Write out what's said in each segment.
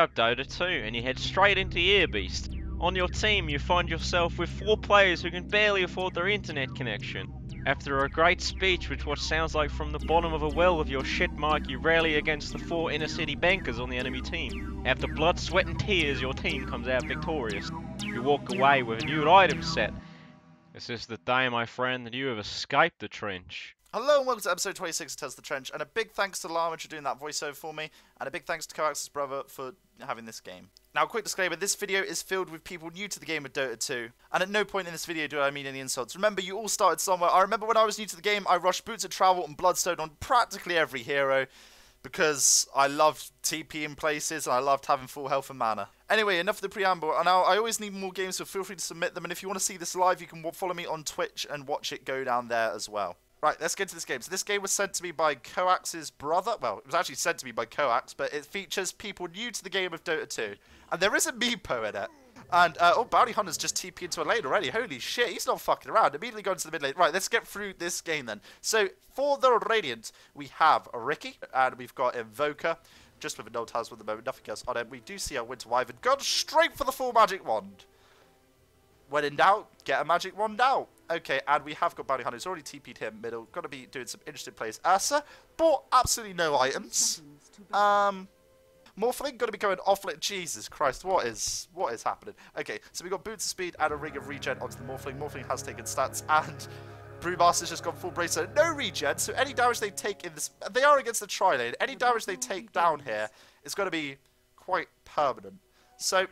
up Dota 2 and you head straight into Air Beast. On your team, you find yourself with 4 players who can barely afford their internet connection. After a great speech with what sounds like from the bottom of a well of your shit mic, you rally against the 4 inner city bankers on the enemy team. After blood, sweat and tears, your team comes out victorious. You walk away with a new item set. This is the day, my friend, that you have escaped the trench. Hello and welcome to episode 26 of Tales of the Trench, and a big thanks to Lahmage for doing that voiceover for me, and a big thanks to Coax's brother for having this game. Now, quick disclaimer, this video is filled with people new to the game of Dota 2, and at no point in this video do I mean any insults. Remember, you all started somewhere. I remember when I was new to the game, I rushed Boots of Travel and Bloodstone on practically every hero, because I loved TP in places, and I loved having full health and mana. Anyway, enough of the preamble. Now, I always need more games, so feel free to submit them, and if you want to see this live, you can follow me on Twitch and watch it go down there as well. Right, let's get to this game. So this game was sent to me by Coax's brother. Well, it was actually sent to me by Coax, but it features people new to the game of Dota 2. And there is a Meepo in it. And, oh, Bounty Hunter's just TP into a lane already. Holy shit, he's not fucking around. Immediately going to the mid lane. Right, let's get through this game then. So, for the Radiant, we have Ricky, and we've got Invoker. Just with a no talisman at the moment, nothing else on him. We do see our Winter Wyvern. Gone straight for the full magic wand. When in doubt, get a magic wand out. Okay, and we have got Bounty Hunter who's already TP'd him middle. Got to be doing some interesting plays. Ursa bought absolutely no items. Morphling got to be going offlane. Jesus Christ, what is happening? Okay, so we got Boots of Speed and a Ring of Regen onto the Morphling. Morphling has taken stats, and Brewmaster's just gone full bracer. No regen, so any damage they take in this, they are against the tri-lane. Any damage they take down here is going to be quite permanent. So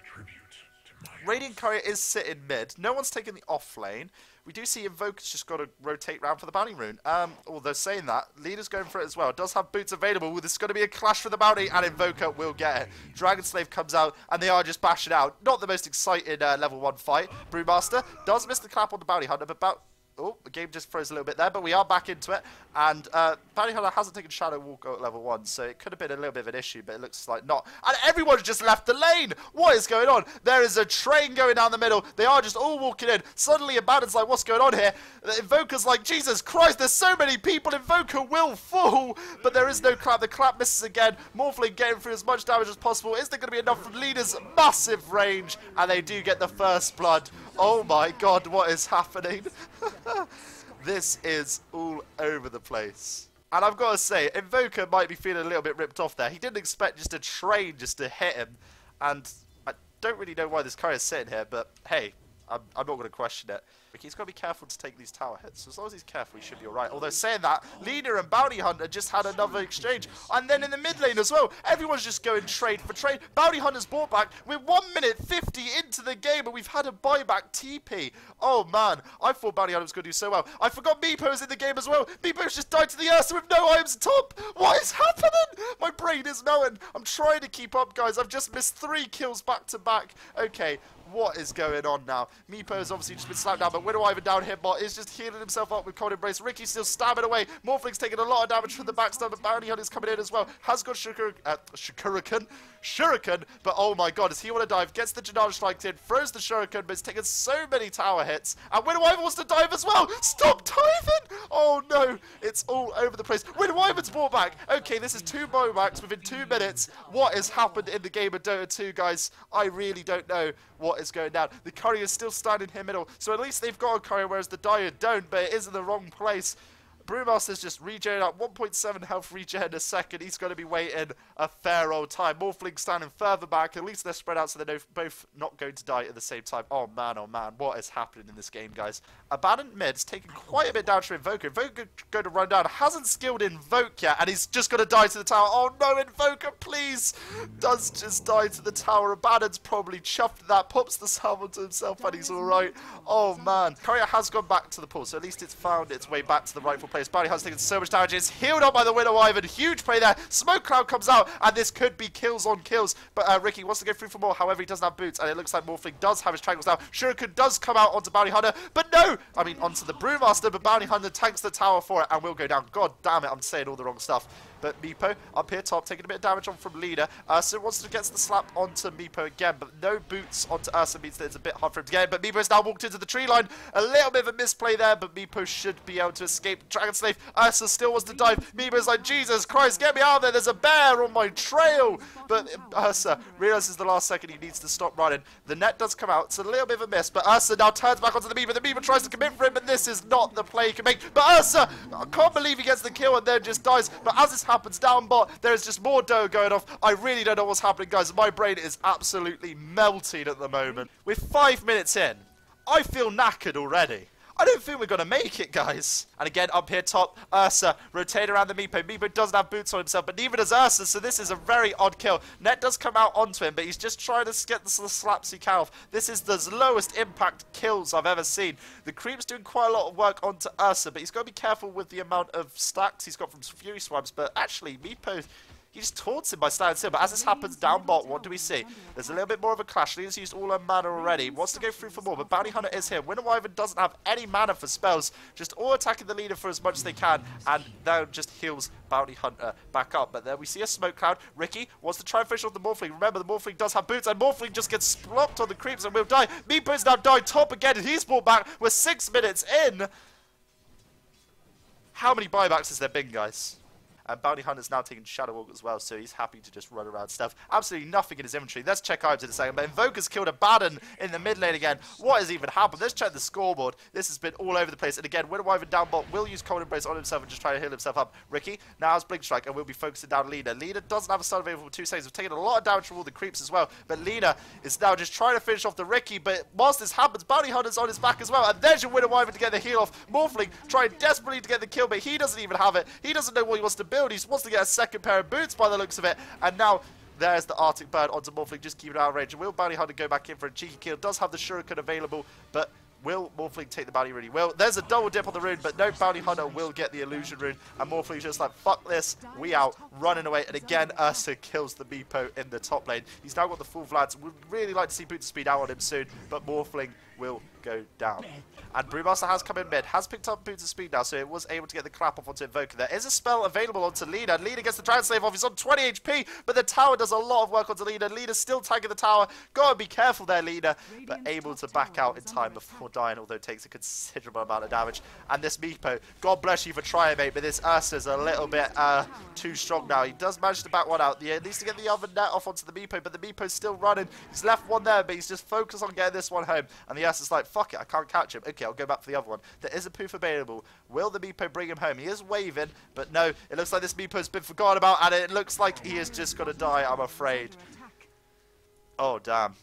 Radiant Courier is sitting mid. No one's taking the off lane. We do see Invoker's just got to rotate round for the bounty rune. Although saying that, Leader's going for it as well. Does have boots available. This is going to be a clash for the bounty, and Invoker will get it. Dragon Slave comes out, and they are just bashing out. Not the most exciting level 1 fight. Brewmaster does miss the clap on the bounty hunter, but oh, the game just froze a little bit there, but we are back into it. And Bounty Hunter hasn't taken Shadow Walk at level 1, so it could have been a little bit of an issue, but it looks like not. And everyone's just left the lane! What is going on? There is a train going down the middle. They are just all walking in. Suddenly, Abaddon's like, what's going on here? The Invoker's like, Jesus Christ, there's so many people. Invoker will fall, but there is no clap. The clap misses again. Morphling getting through as much damage as possible. Is there going to be enough from Leader's massive range? And they do get the first blood. Oh my god, what is happening? This is all over the place. And I've got to say, Invoker might be feeling a little bit ripped off there. He didn't expect just a train just to hit him. And I don't really know why this guy is sitting here, but hey, I'm not going to question it. He's got to be careful to take these tower hits. So as long as he's careful, he should be alright. Although saying that, Leader and Bounty Hunter just had another exchange. And then in the mid lane as well, everyone's just going trade for trade. Bounty Hunter's bought back. We're 1 minute 50 into the game, and we've had a buyback TP. Oh man, I thought Bounty Hunter was going to do so well. I forgot Meepo's in the game as well. Meepo's just died to the Ursa with no items top. What is happening? My brain is melting. I'm trying to keep up, guys. I've just missed 3 kills back to back. Okay. What is going on now? Meepo has obviously just been slapped down, but Winter Wyvern down here, but is just healing himself up with Cold Embrace. Ricky's still stabbing away. Morphling's taking a lot of damage from the backstab, but Bounty Hunter's coming in as well. Has got Shuriken, but oh my god, does he want to dive? Gets the Janana striked in, throws the Shuriken, but it's taken so many tower hits. And Winter Wyvern wants to dive as well. Stop diving! Oh no, it's all over the place. Winter Wyvern's brought back. Okay, this is 2 buybacks within 2 minutes. What has happened in the game of Dota 2, guys? I really don't know what is going down. The courier is still standing here middle, so at least they've got a courier, whereas the Dire don't, but it is in the wrong place. Brewmaster's just regenerating up 1.7 health regen in a second. He's going to be waiting a fair old time. Morphling standing further back. At least they're spread out so they're both not going to die at the same time. Oh man, what is happening in this game, guys? Abandoned mid's taking quite a bit down to Invoker. Invoker going to run down. Hasn't skilled Invoke yet, and he's just going to die to the tower. Oh no, Invoker, please! Does just die to the tower. Abandoned's probably chuffed at that. Pops the salvo to himself, and he's alright. Oh man. Courier has gone back to the pool, so at least it's found its way back to the rightful place. Bounty Hunter's taken so much damage. It's healed up by the Winter Wyvern. Huge play there. Smoke cloud comes out, and this could be kills on kills. But Ricky wants to go through for more. However, he doesn't have boots, and it looks like Morphling does have his triangles now. Shuriken does come out onto Bounty Hunter, but no! Onto the Brewmaster, but Bounty Hunter tanks the tower for it, and will go down. God damn it, I'm saying all the wrong stuff. but Meepo up here top, taking a bit of damage on from Leader. Ursa wants to get the slap onto Meepo again, but no boots onto Ursa means that it's a bit hard for him to get in, but Meepo's now walked into the tree line. A little bit of a misplay there, but Meepo should be able to escape Dragon Slave. Ursa still wants to dive. Meepo's like, Jesus Christ, get me out of there, there's a bear on my trail! But Ursa realizes the last second he needs to stop running. The net does come out, it's a little bit of a miss, but Ursa now turns back onto the Meepo. The Meepo tries to commit for him, but this is not the play he can make. But Ursa, I can't believe he gets the kill and then just dies. But as this happens down bot, there is just more dough going off. I really don't know what's happening, guys. My brain is absolutely melting at the moment. We're 5 minutes in. I feel knackered already. I don't think we're going to make it, guys. And again, up here top, Ursa rotate around the Meepo. Meepo doesn't have boots on himself, but neither does Ursa, so this is a very odd kill. Net does come out onto him, but he's just trying to get the slaps he can off. This is the lowest impact kills I've ever seen. The Creep's doing quite a lot of work onto Ursa, but he's got to be careful with the amount of stacks he's got from Fury Swamps. But actually, Meepo, he just taunts him by standing still, but as this happens down bot, what do we see? There's a little bit more of a clash. Leader's used all her mana already, wants to go through for more, but Bounty Hunter is here. Winter Wyvern doesn't have any mana for spells, just all attacking the leader for as much as they can, and now just heals Bounty Hunter back up. But there we see a smoke cloud. Ricky wants to try and finish off the Morphling. Remember, the Morphling does have boots, and Morphling just gets blocked on the creeps and will die. Meepo's now died top again, and he's brought back. We're 6 minutes in. How many buybacks has there been, guys? And Bounty Hunter's now taking Shadow Walk as well, so he's happy to just run around stuff. Absolutely nothing in his inventory. Let's check items in a second. But Invoker's killed a Baden in the mid lane again. What has even happened? Let's check the scoreboard. This has been all over the place. And again, Winter Wyvern down bot will use Cold Embrace on himself and just try to heal himself up. Ricky now has Blink Strike and will be focusing down Leader. Leader doesn't have a stun available for 2 seconds. We've taken a lot of damage from all the creeps as well. But Leader is now just trying to finish off the Ricky. But whilst this happens, Bounty Hunter's on his back as well. And there's your Winter Wyvern to get the heal off. Morphling trying desperately to get the kill, but he doesn't even have it. He doesn't know what he wants to build. He just wants to get a second pair of boots by the looks of it, and now there's the Arctic Bird onto Morphling, just keep it out of range. Will Bounty Hunter go back in for a cheeky kill? Does have the Shuriken available, but will Morphling take the bounty? Really will. There's a double dip on the rune, but no, Bounty Hunter will get the illusion rune, and Morphling's just like, fuck this, we out, running away. And again, Ursa kills the Meepo in the top lane. He's now got the full Vlads. Would really like to see Boots Speed out on him soon, but Morphling will go down. And Brewmaster has come in mid, has picked up Boots of Speed now, so it was able to get the clap off onto Invoker. There is a spell available onto Leader. Leader gets the Dragon Slave off. He's on 20 HP, but the tower does a lot of work onto Leader. Leader's still tagging the tower. Gotta be careful there, Leader, but able to back out in time before dying, although it takes a considerable amount of damage. And this Meepo, God bless you for trying, mate, but this Ursa's a little bit too strong now. He does manage to back one out. He needs to get the other net off onto the Meepo, but the Meepo's still running. He's left one there, but he's just focused on getting this one home. And the Ursa's like, fuck it, I can't catch him. Okay, I'll go back for the other one. There is a poof available. Will the Meepo bring him home? He is waving, but no, it looks like this Meepo's been forgotten about, and it looks like he is just going to die, I'm afraid. Oh, damn.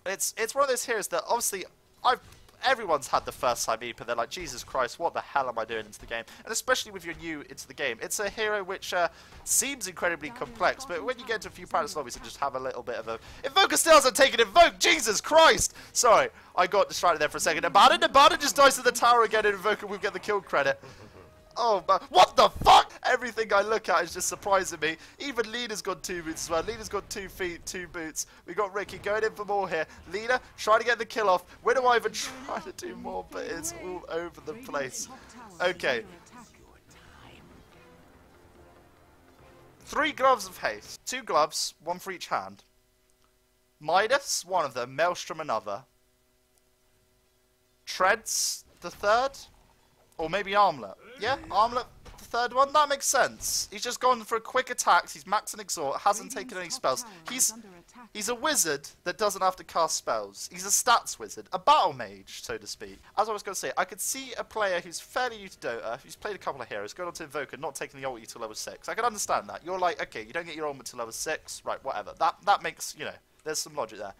It's one of those heroes that, obviously, everyone's had the first time Meepo. They're like, Jesus Christ, what the hell am I doing into the game? And especially if you're new into the game. It's a hero which seems incredibly complex, but when you get into a few practice lobbies and just have a little bit of a... Invoker still hasn't taken Invoke! Jesus Christ! Sorry, I got distracted there for a second. Abaddon just dies to the tower again, and Invoker will get the kill credit. Oh, man. What the fuck? Everything I look at is just surprising me. Even Leader's got 2 boots as well. Leader's got 2 feet, 2 boots. We got Ricky going in for more here. Leader trying to get the kill off. Winter Wyvern trying to do more, but it's all over the place. Okay. 3 gloves of haste. 2 gloves, 1 for each hand. Midas, one of them. Maelstrom, another. Treads, the third. Or maybe Armlet. Yeah, Armlet, the third one. That makes sense. He's just gone for a quick attack. He's maxing Exhort. Hasn't taken any spells. He's a wizard that doesn't have to cast spells. He's a stats wizard. A battle mage, so to speak. As I was going to say, I could see a player who's fairly new to Dota, who's played a couple of heroes, going on to Invoker, not taking the ulti till level 6. I can understand that. You're like, okay, you don't get your ultimate till level 6. Right, whatever. That makes, you know, there's some logic there.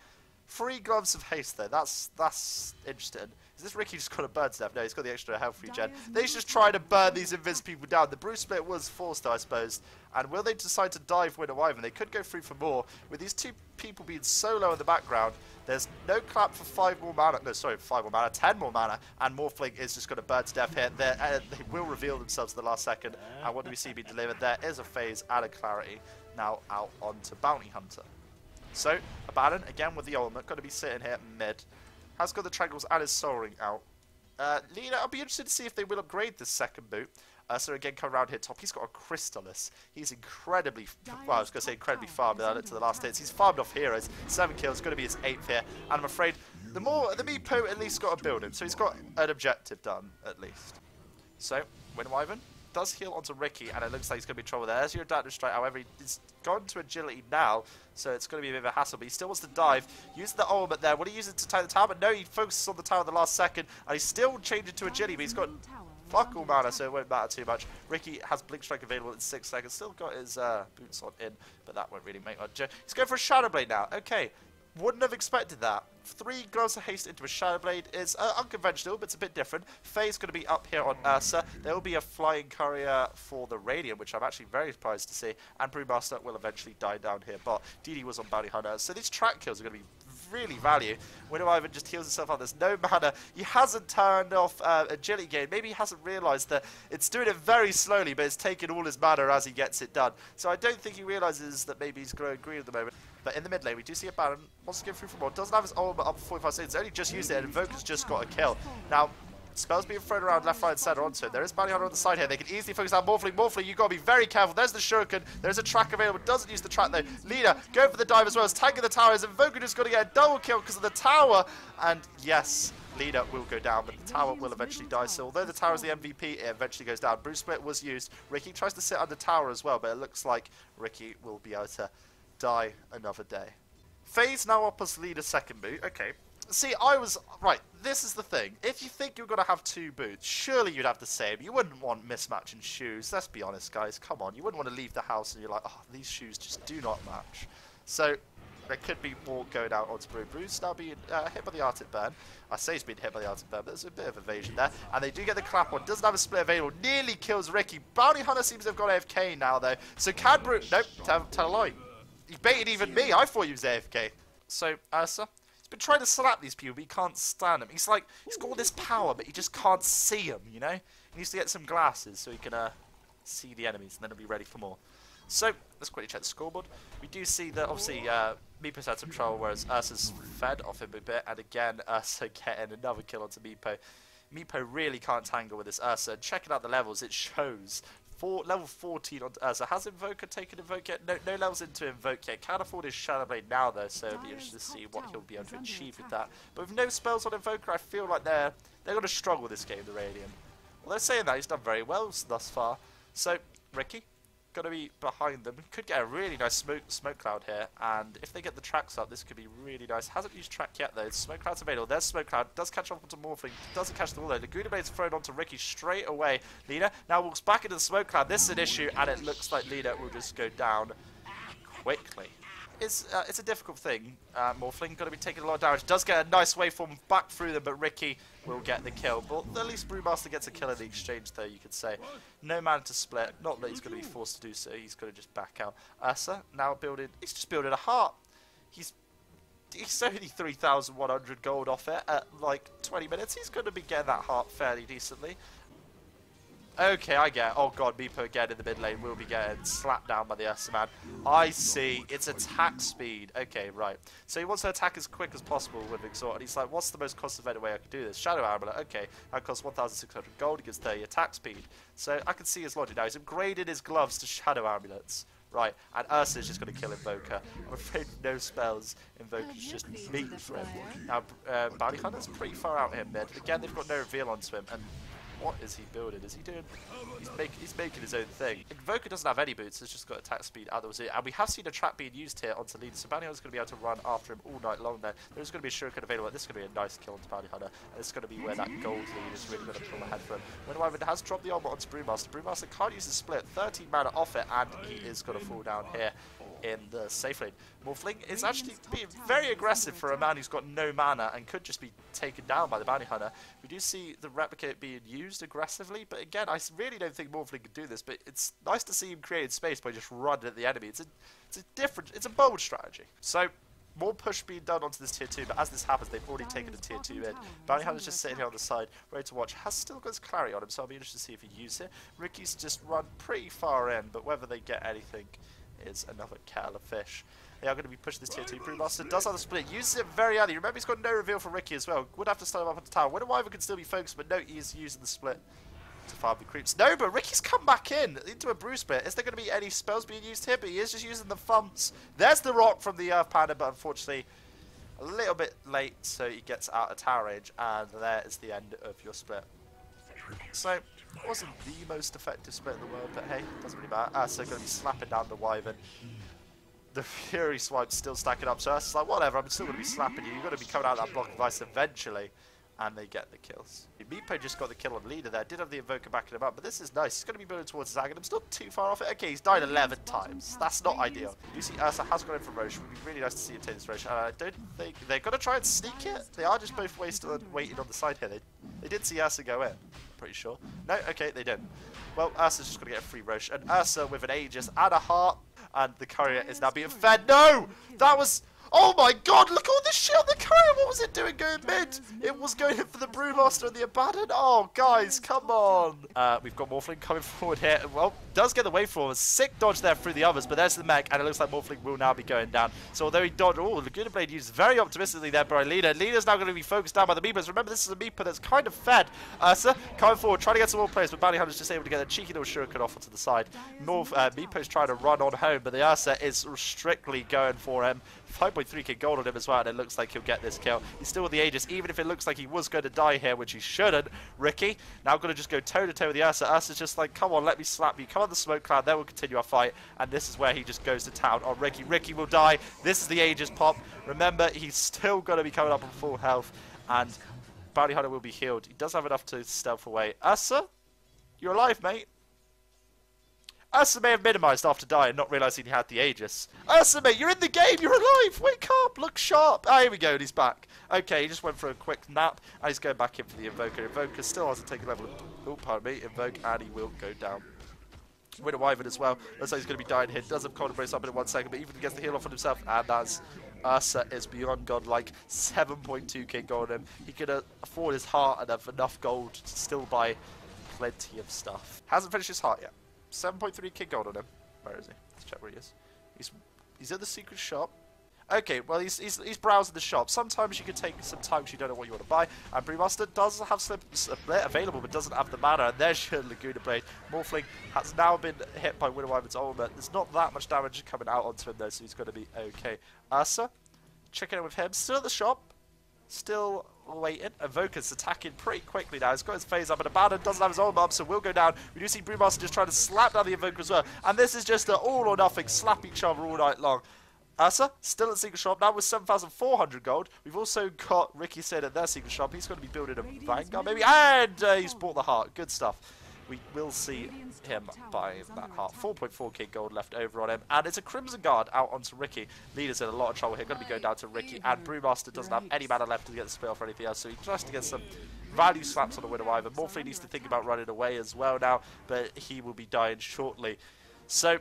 3 gloves of haste, though. That's interesting. Is this Ricky just got a bird's nest? No, he's got the extra health regen. They just try to burn these invis people down. The Bruce split was forced, I suppose. And will they decide to dive Winter Wyvern? They could go through for more. With these 2 people being so low in the background, there's no clap for 5 more mana. No, sorry, 5 more mana. 10 more mana. And Morphling is just going to burn to death here. They will reveal themselves at the last second. And what do we see being delivered? There is a phase and a clarity. Now out onto Bounty Hunter. So, Abaddon, again with the ultimate, going to be sitting here mid. Has got the triangles and is Soul Ring out. Leader, I'll be interested to see if they will upgrade this second boot. Ursa again come around here top. He's got a Crystallis. He's incredibly, well, I was going to say incredibly farmed. I looked to the last hits. He's farmed off heroes. 7 kills, going to be his 8th here. And I'm afraid the Meepo at least got a build him. So he's got an objective done, at least. So, Wyvern does heal onto Ricky, and it looks like he's going to be in trouble there. There's your adaptive strike. However, he's gone to agility now, so it's going to be a bit of a hassle. But he still wants to dive. Use the ultimate there. Will he use it to tie the tower? But no, he focuses on the tower at the last second, and he's still changing to agility, but he's got fuck all mana, so it won't matter too much. Ricky has Blink Strike available in 6 seconds. Still got his boots on in, but that won't really make much. He's going for a Shadow Blade now. Okay. Wouldn't have expected that. 3 gloves of haste into a Shadow Blade is unconventional, but it's a bit different. Faye's going to be up here on Ursa. There will be a Flying Courier for the Radiant, which I'm actually very surprised to see. And Brewmaster will eventually die down here. But DD was on Bounty Hunter, so these track kills are going to be really value. Wyvern just heals himself up. There's no mana. He hasn't turned off agility gain. Maybe he hasn't realised that it's doing it very slowly, but it's taking all his mana as he gets it done. So I don't think he realises that maybe he's growing green at the moment. But in the mid lane, we do see a Baron. Wants to get through for more. Doesn't have his ultimate up for 45 seconds. Only just used it, and Invoker's just got a kill. Now, spells being thrown around left, right, and centre onto him. There is Bounty Hunter on the side here. They can easily focus out Morphling. Morphling, you've got to be very careful. There's the Shuriken. There's a track available. Doesn't use the track, though. Leader, going for the dive as well as tanking the tower. Is Invoker just going to get a double kill because of the tower? And yes, Leader will go down, but the tower will eventually die. So although the tower is the MVP, it eventually goes down. Bruce Split was used. Ricky tries to sit under tower as well, but it looks like Ricky will be able to die another day. Faye's now up as Leader's second boot. Okay. See, right, this is the thing. If you think you're going to have 2 boots, surely you'd have the same. You wouldn't want mismatching shoes. Let's be honest, guys. Come on. You wouldn't want to leave the house and you're like, oh, these shoes just do not match. So, there could be more going out onto Brew. Brew's now being hit by the Arctic Burn. I say he's been hit by the Arctic Burn, but there's a bit of evasion there. And they do get the clap on. Doesn't have a split available. Nearly kills Ricky. Bounty Hunter seems to have got AFK now, though. So, can Brew... Nope, tell a lie. He baited even me. I thought he was AFK. So, Ursa... been trying to slap these people, but he can't stand them. He's got all this power, but he just can't see them, you know? He needs to get some glasses so he can see the enemies, and then he'll be ready for more. So, let's quickly check the scoreboard. We do see that, obviously, Meepo's had some trouble, whereas Ursa's fed off him a bit, and again, Ursa getting another kill onto Meepo. Meepo really can't tangle with this Ursa, and checking out the levels, it shows... level 14 on Ursa. Has Invoker taken Invoke yet? No levels into Invoke yet. Can't afford his Shadow Blade now, though, so it'll be interesting to see what he'll be able to achieve with that. But with no spells on Invoker, I feel like they're going to struggle this game, the Radiant. Although saying that, he's done very well thus far. So, Ricky, going to be behind them. Could get a really nice smoke cloud here, and if they get the tracks up, this could be really nice. Hasn't used track yet, though. Smoke cloud's available. There's smoke cloud. Does catch up onto Morphling. Doesn't catch the wall, though. The Gouda Blade's thrown onto Ricky straight away. Leader now walks back into the smoke cloud. This is an issue, and it looks like Leader will just go down quickly. It's a difficult thing. Morphling going to be taking a lot of damage. Does get a nice waveform back through them, but Ricky will get the kill. But at least Brewmaster gets a kill in the exchange, though, you could say. No mana to split. Not that he's going to be forced to do so. He's going to just back out. Ursa now building... He's just building a heart. He's only 3,100 gold off it at, like, 20 minutes. He's going to be getting that heart fairly decently. Okay, I get it. Oh god, Meepo again in the mid lane will be getting slapped down by the Ursa man. I see. It's attack speed. Okay, right. So he wants to attack as quick as possible with Exhort, and he's like, what's the most cost-effective way I can do this? Shadow Amulet. Okay, that costs 1,600 gold. He gets 30 attack speed. So I can see his logic now. He's upgraded his gloves to Shadow Amulets. Right, and Ursa is just going to kill Invoker. I'm afraid no spells. Invoker's just meat for him. Now, Bounty Hunter's pretty far out here mid. Again, they've got no reveal onto him, and what is he building? Is he doing... He's making his own thing. Invoker doesn't have any boots, it's just got attack speed. And we have seen a trap being used here onto Leader, so Bounty Hunter's going to be able to run after him all night long there. There's going to be a Shuriken available. This is going to be a nice kill onto Bounty Hunter. And it's going to be where that gold lead is really going to pull ahead for him. Wyvern has dropped the armor onto Brewmaster. Brewmaster can't use the split. 13 mana off it, and he is going to fall down here in the safe lane. Morphling is actually being very aggressive for a man who's got no mana and could just be taken down by the Bounty Hunter. We do see the Replicate being used aggressively, but again, I really don't think Morphling can do this, but it's nice to see him create space by just running at the enemy. It's a bold strategy. So, more push being done onto this tier 2, but as this happens, they've already taken a tier 2 in. Bounty Hunter's just sitting here on the side, ready to watch. Has still got his clarity on him, so I'll be interested to see if he uses it. Ricky's just run pretty far in, but whether they get anything is another kettle of fish. They are going to be pushing this tier 2. Brewmaster does have the split. Uses it very early. Remember, he's got no reveal for Ricky as well. Would have to start him up at the tower. Wyvern can still be focused, but no, he is using the split to farm the creeps. No, but Ricky's come back into a brew split. Is there going to be any spells being used here? But he is just using the thumps. There's the rock from the Earth Panda, but unfortunately a little bit late, so he gets out of tower range, and there is the end of your split. So, it wasn't the most effective split in the world, but hey, doesn't really matter. So going to be slapping down the Wyvern. The Fury Swipe's still stacking up, so it's like, whatever, I'm still going to be slapping you. You've got to be coming out of that block of ice eventually. And they get the kills. Meepo just got the kill on leader there. Did have the Invoker backing him up, but this is nice. He's going to be building towards his Aghanim's not too far off it. Okay, he's died 11 times. That's not ideal. You see Ursa has gone in for Roche. It would be really nice to see him take this Roche. And I don't think they're going to try and sneak it. They are just both waiting on the side here. They did see Ursa go in, I'm pretty sure. No, okay, they didn't. Well, Ursa's just going to get a free Roche. And Ursa with an Aegis and a heart. And the courier is now being fed. No! That was... Oh my god, look at all this shit on the courier. What was it doing going mid? It was going in for the Brewmaster and the Abaddon. Oh, guys, come on. We've got Morphling coming forward here. Well, does get the wave forward. Sick dodge there through the others, but there's the mech, and it looks like Morphling will now be going down. So although he dodged, oh, Laguna Blade used very optimistically there by Leader. Leader's now going to be focused down by the Meepers. Remember, this is a Meeper that's kind of fed. Ursa coming forward, trying to get some more players, but Bounty Hunter's just able to get a cheeky little shuriken off onto the side. Meepo's trying to run on home, but the Ursa is strictly going for him. 5.3k gold on him as well, and it looks like he'll get this kill. He's still with the Aegis, even if it looks like he was going to die here, which he shouldn't. Ricky now going to just go toe-to-toe with the Ursa. Ursa's just like, come on, let me slap you. Come on the smoke cloud, then we'll continue our fight. And this is where he just goes to town on Ricky. Ricky will die. This is the Aegis pop. Remember, he's still going to be coming up on full health, and Bounty Hunter will be healed. He does have enough to stealth away. Ursa, you're alive, mate. Ursa may have minimized after dying, not realizing he had the Aegis. Ursa, mate, you're in the game, you're alive, wake up, look sharp. Ah, here we go, and he's back. Okay, he just went for a quick nap, and he's going back in for the Invoker. Invoker still hasn't taken level of, oh, pardon me, Invoke, and he will go down. Winter Wyvern as well, looks like he's going to be dying here. Does have Cold Embrace up in 1 second, but even gets the heal off on himself, and as Ursa is beyond godlike, 7.2k gold on him. He can afford his heart and have enough gold to still buy plenty of stuff. Hasn't finished his heart yet. 7.3k gold on him. Where is he? Let's check where he is. He's at the secret shop. Okay, well he's browsing the shop. Sometimes you can take some time because you don't know what you want to buy. And Brewmaster does have Split available, but doesn't have the mana. And there's your Laguna Blade. Morphling has now been hit by Winter Wyvern's ultimate. There's not that much damage coming out onto him though, so he's going to be okay. Ursa, checking in with him. Still at the shop. Still waiting. Evoker's attacking pretty quickly now. He's got his phase up, and Abaddon doesn't have his ultimate up, so will go down. We do see Brewmaster just trying to slap down the Invoker as well. And this is just an all or nothing, slap each other all night long. Ursa, still at Secret Shop, now with 7,400 gold. We've also got Ricky said at their Secret Shop. He's going to be building a Vanguard maybe, and he's bought the heart. Good stuff. We will see him buying that heart. 4.4k gold left over on him. And it's a Crimson Guard out onto Ricky. Leader's in a lot of trouble here. Going to be going down to Ricky. And Brewmaster doesn't have any mana left to get the spell off or anything else. So he tries to get some value slaps on the Winter Wyvern. Morphling needs to think about running away as well now. But he will be dying shortly. So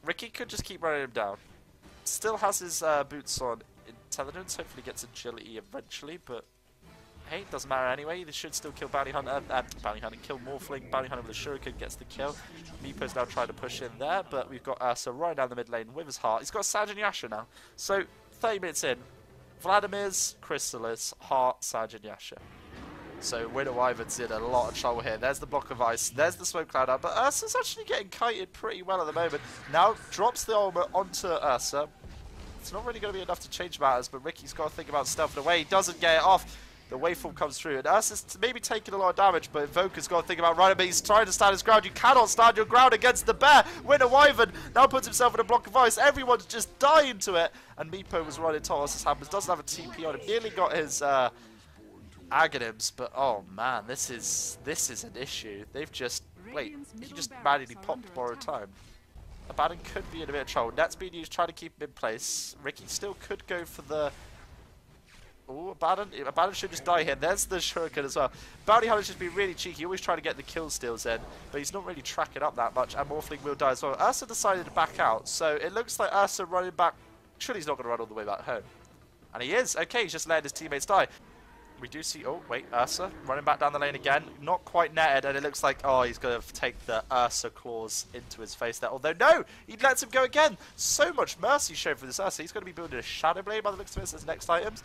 Ricky could just keep running him down. Still has his boots on intelligence. Hopefully gets agility eventually. But hey, doesn't matter anyway. They should still kill Bounty Hunter. Kill Morphling. Bounty Hunter with a Shuriken gets the kill. Meepo's now trying to push in there, but we've got Ursa right down the mid lane with his heart. He's got Sajin Yasha now. So 30 minutes in, Vladimir's Chrysalis, heart, Sajin Yasha. So Winter Wyvern's in a lot of trouble here. There's the block of ice. There's the smoke cloud out. But Ursa's actually getting kited pretty well at the moment. Now drops the ultimate onto Ursa. It's not really going to be enough to change matters, but Ricky's got to think about stealthing away. He doesn't get it off. The waveform comes through, and Ursa's maybe taking a lot of damage, but Invoker's got to think about running, but he's trying to stand his ground. You cannot stand your ground against the bear. Winter Wyvern now puts himself in a block of ice. Everyone's just dying to it, and Meepo was running top as this happens. Doesn't have a TP on him. Nearly got his Aghanims, but oh man, this is an issue. They've just... Wait, he just manually popped borrowed time. Abaddon could be in a bit of trouble. Net's being used, trying to keep him in place. Ricky still could go for the... Oh, Abaddon should just die here. There's the Shuriken as well. Bounty Hunter's just being really cheeky, always trying to get the kill steals in, but he's not really tracking up that much, and Morphling will die as well. Ursa decided to back out, so it looks like Ursa running back. Surely he's not going to run all the way back home. And he is. Okay, he's just letting his teammates die. We do see, oh wait, Ursa running back down the lane again. Not quite netted, and it looks like, oh, he's going to take the Ursa claws into his face there. Although, no, he lets him go again. So much mercy shown for this Ursa. He's going to be building a Shadow Blade by the looks of it as next items.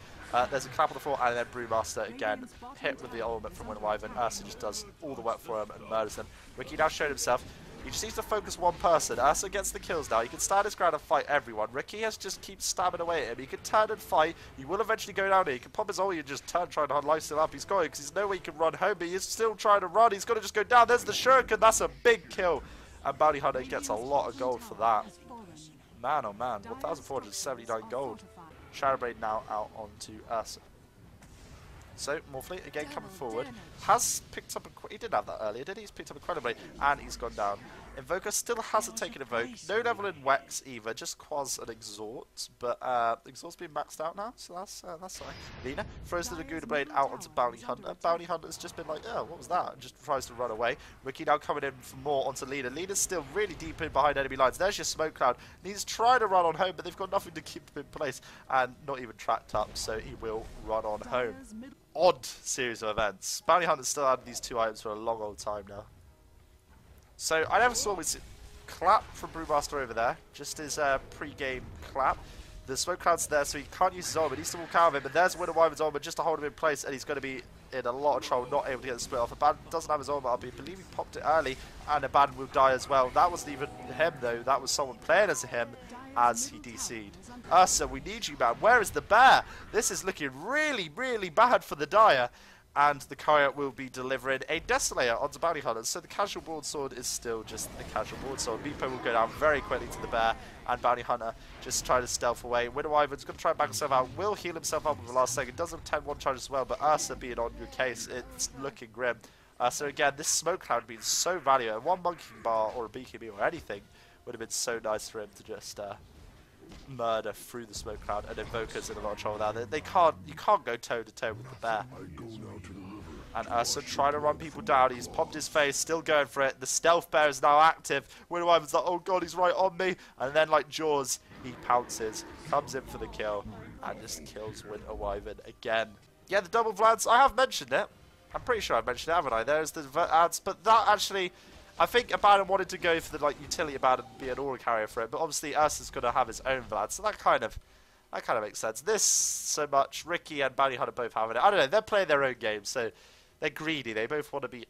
There's a clap on the floor, and then Brewmaster again. Hit with the ultimate from Winter Wyvern. Ursa just does all the work for him and murders them. Ricky now showed himself. He just needs to focus one person. Ursa gets the kills now. He can stand his ground and fight everyone. Ricky has just keeps stabbing away at him. He can turn and fight. He will eventually go down here. He can pop his ulti and just turn, trying to life steal up. He's going because there's no way he can run home, but he's still trying to run. He's going to just go down. There's the Shuriken. That's a big kill. And Bounty Hunter gets a lot of gold for that. Man, oh man. 1,479 gold. Shadowblade now out onto Ursa. So, Morphling, again coming forward, has picked up a... He didn't have that earlier, did he? He's picked up a Incredibly, and he's gone down. Invoker still hasn't taken Invoke. No level in Wex either, just Quaz and Exhort. But Exhort's been maxed out now, so that's fine. Lina throws the Laguna Blade out onto Bounty Hunter. Bounty Hunter's just been like, oh, what was that? And just tries to run away. Ricky now coming in for more onto Lina. Lina's still really deep in behind enemy lines. There's your Smoke Cloud. He's trying to run on home, but they've got nothing to keep him in place. And not even tracked up, so he will run on home. Odd series of events. Bounty Hunter's still had these two items for a long old time now. So I never saw his clap from Brewmaster over there, just his pre-game clap. The Smoke Cloud's there, so he can't use his ultimate. He needs to walk out of him, but there's Winter Wyvern's ultimate just to hold him in place, and he's going to be in a lot of trouble, not able to get the split off. Abaddon doesn't have his ultimate up, I believe he popped it early, and Abaddon will die as well. That wasn't even him though, that was someone playing as him as he DC'd. Ursa, we need you, man. Where is the bear? This is looking really, really bad for the Dire. And the Coyote will be delivering a Desolator onto Bounty Hunters. So the casual broadsword is still just the casual broadsword. Meepo will go down very quickly to the bear, and Bounty Hunter just try to stealth away. Winter Wyvern's going to try and back himself out. Will heal himself up with the last second. Does have 10-1 charge as well, but Ursa being on your case, it's looking grim. So again, this Smoke Cloud being so valuable. One Monkey Bar or a BKB or anything would have been so nice for him to just murder through the Smoke Cloud, and Invoker's in a lot of trouble now. You can't go toe to toe with the bear. And Ursa trying to run people down. He's popped his face, still going for it. The stealth bear is now active. Winter Wyvern's like, oh god, he's right on me. And then like Jaws, he pounces, comes in for the kill, and just kills Winter Wyvern again. Yeah, the double Vlads, I have mentioned it. I'm pretty sure I've mentioned it, haven't I? There's the ads, but that actually... I think Abaddon wanted to go for the utility Abaddon be an aura carrier for it, but obviously Ursa's going to have his own Vlad, so that kind of makes sense. This so much, Ricky and Bounty Hunter both having it. I don't know, they're playing their own game, so they're greedy. They both want to be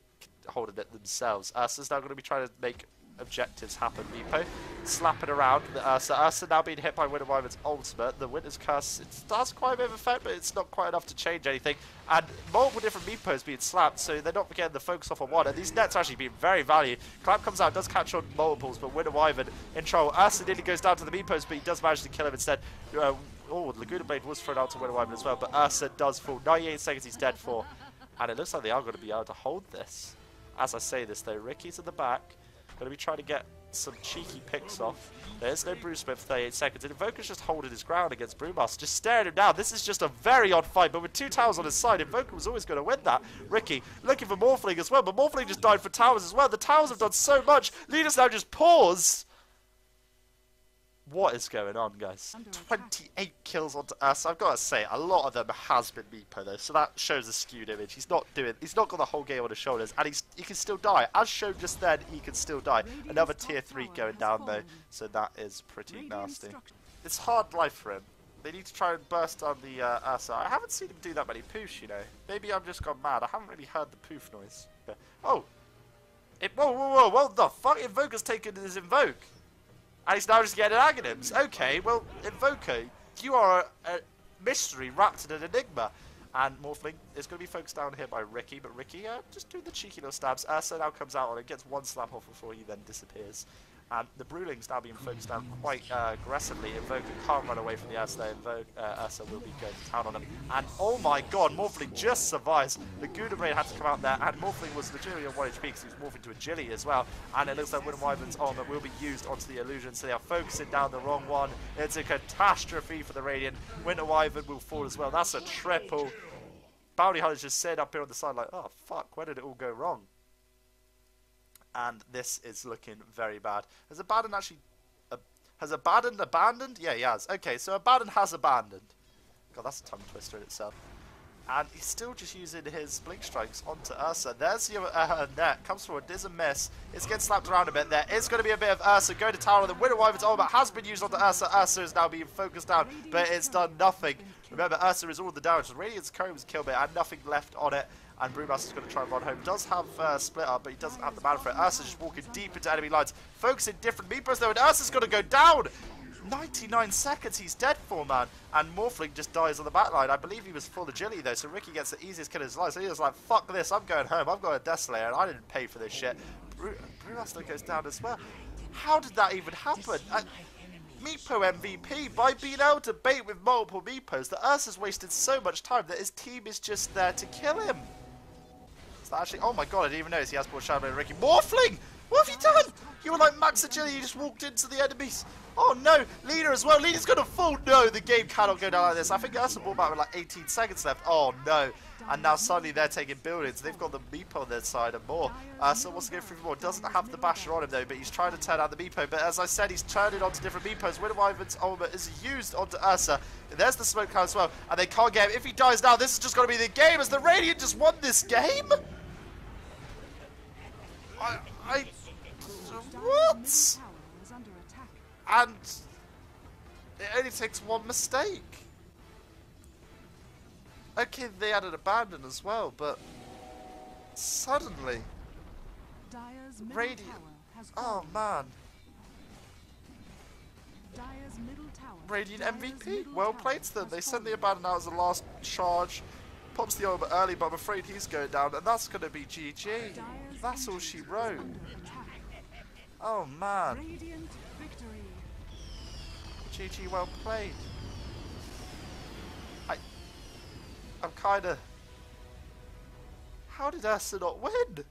holding it themselves. Ursa's now going to be trying to make objectives happen. Meepo slapping around the Ursa. Ursa now being hit by Winter Wyvern's ultimate. The Winter's Curse, it does quite a bit of effect, but it's not quite enough to change anything. And multiple different Meepos being slapped, so they're not getting the focus off on one. And these nets actually being very valued. Clap comes out, does catch on multiples, but Winter Wyvern in trouble. Ursa nearly goes down to the Meepos, but he does manage to kill him instead. Oh, Laguna Blade was thrown out to Winter Wyvern as well, but Ursa does fall. 98 seconds he's dead for. And it looks like they are going to be able to hold this. As I say this though, Ricky's at the back. Going to be trying to get some cheeky picks off. There's no Bruce Smith for 38 seconds. And Invoker's just holding his ground against Brewmaster, just staring him down. This is just a very odd fight, but with two towers on his side, Invoker was always going to win that. Ricky looking for Morphling as well, but Morphling just died for towers as well. The towers have done so much. Leaders now just pause. What is going on, guys? 28 kills onto us. I've got to say, a lot of them has been Meepo though, so that shows a skewed image. He's not got the whole game on his shoulders, and he can still die. As shown just then, he can still die. Another tier 3 going down though, so that is pretty nasty. It's hard life for him. They need to try and burst on the Ursa. I haven't seen him do that many poofs, you know. Maybe I've just gone mad. I haven't really heard the poof noise. But, oh! Whoa, what the fuck? Invoker's taken his Invoke. And he's now just getting Aghanims. Okay, well, Invoker, you are a mystery wrapped in an enigma. And Morphling is going to be focused down here by Ricky, but Ricky just doing the cheeky little stabs. Ursa now comes out on it, gets one slap off before he then disappears. And the Brewling's now being focused down quite aggressively. Invoker can't run away from the Ursa there. Ursa will be going to town on him. And oh my god, Morphling just survives. The Gouda Brain had to come out there, and Morphling was legitimately on 1 HP because he was morphing to a Jilly as well. And it looks like Winter Wyvern's armor will be used onto the illusion, so they are focusing down the wrong one. It's a catastrophe for the Radiant. Winter Wyvern will fall as well. That's a triple. Bounty Hunter's just sitting up here on the side like, oh fuck, where did it all go wrong? And this is looking very bad. Has Abaddon actually... has Abaddon abandoned? Yeah, he has. Okay, so Abaddon has abandoned. God, that's a tongue twister in itself. And he's still just using his blink strikes onto Ursa. There's the net. Comes forward. Does a miss. It's getting slapped around a bit. There is going to be a bit of Ursa going to tower. The Winter Wyvern's ultimate has been used onto Ursa. Ursa is now being focused down, but it's done nothing. Remember, Ursa is all the damage. Radiant's Comb's killed it and nothing left on it. And Brewmaster's going to try and run home. Does have split up, but he doesn't have the mana for it. Ursa's just walking deep into enemy lines. Focusing different meepos though, and Ursa's going to go down. 99 seconds he's dead for, man. And Morphling just dies on the back line. I believe he was full agility though, so Ricky gets the easiest kill of his life. So he was like, fuck this, I'm going home. I've got a Death Slayer and I didn't pay for this shit. Brewmaster goes down as well. How did that even happen? Meepo MVP by being able to bait with multiple Meepos. The Ursa's wasted so much time that his team is just there to kill him. Is that actually... Oh my god, I didn't even notice he has brought Shadow and Ricky. Morphling! What have you done? You were like max agility, you just walked into the enemies. Oh no, Leader as well. Leader's gonna fall. No, the game cannot go down like this. I think Ursa brought back with like 18 seconds left. Oh no. And now suddenly they're taking buildings. They've got the Meepo on their side and more. Ursa wants to go through more. Doesn't have the Basher on him though, but he's trying to turn out the Meepo. But as I said, he's turned it onto different Meepos. Winter Wyvern's ultimate is used onto Ursa. And there's the smoke cloud as well. And they can't get him. If he dies now, this is just going to be the game as the Radiant just won this game. What? And it only takes one mistake. Okay, they had an abandon as well, but suddenly, Radiant. Oh man. Radiant MVP. Well played to them. They sent the abandon out as the last charge. Pops the ultimate early, but I'm afraid he's going down, and that's going to be GG. That's all she wrote. Oh man. GG, well played. I'm kinda... How did Ursa not win?